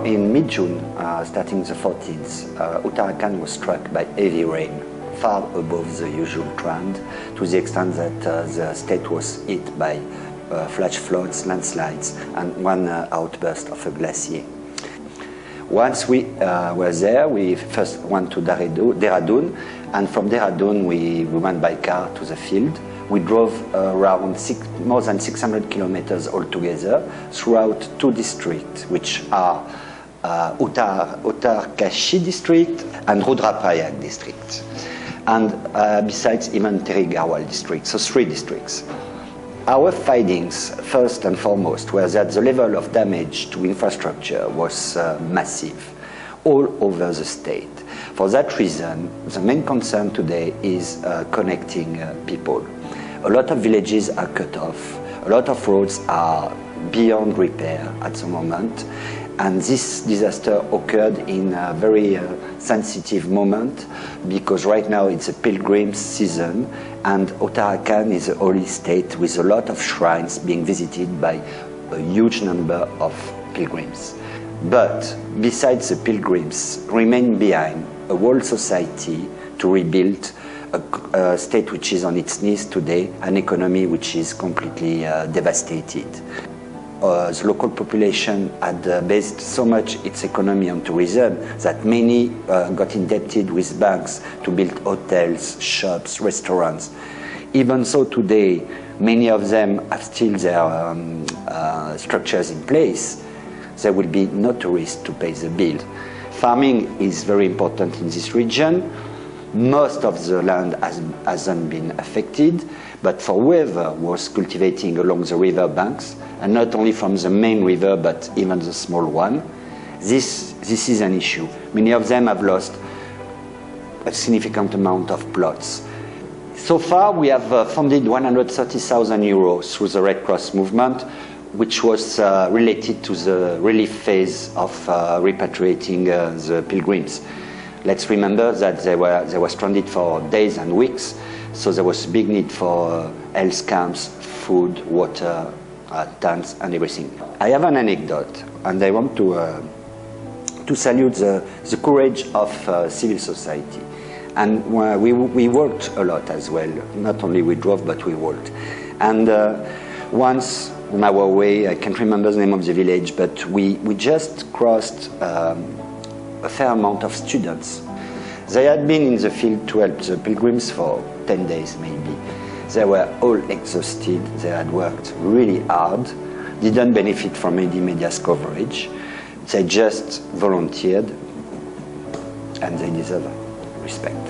In mid-June, starting the 14th, Uttarakhand was struck by heavy rain, far above the usual trend, to the extent that the state was hit by flash floods, landslides, and one outburst of a glacier. Once we were there, we first went to Dehradun, and from Dehradun we went by car to the field. We drove around more than 600 kilometers altogether throughout two districts, which are Uttarkashi district and Rudraprayag district, and besides even Tehri Garhwal district, so three districts. Our findings, first and foremost, were that the level of damage to infrastructure was massive all over the state. For that reason, the main concern today is connecting people. A lot of villages are cut off, a lot of roads are beyond repair at the moment, and this disaster occurred in a very sensitive moment, because right now it's a pilgrim season, and Uttarakhand is a holy state with a lot of shrines being visited by a huge number of pilgrims. But besides the pilgrims, remain behind a whole society to rebuild a state which is on its knees today, an economy which is completely devastated. The local population had based so much its economy on tourism that many got indebted with banks to build hotels, shops, restaurants. Even so today, many of them have still their structures in place. There will be no tourists to pay the bill. Farming is very important in this region. Most of the land hasn't been affected, but for whoever was cultivating along the river banks, and not only from the main river, but even the small one, this is an issue. Many of them have lost a significant amount of plots. So far, we have funded 130,000 euros through the Red Cross movement, which was related to the relief phase of repatriating the pilgrims. Let's remember that they were stranded for days and weeks, so there was a big need for health camps, food, water, tents, and everything. I have an anecdote, and I want to salute the courage of civil society. And we worked a lot as well. Not only we drove, but we worked. And once on our way, I can't remember the name of the village, but we just crossed a fair amount of students. They had been in the field to help the pilgrims for 10 days maybe. They were all exhausted, they had worked really hard, didn't benefit from any media's coverage. They just volunteered, and they deserve respect.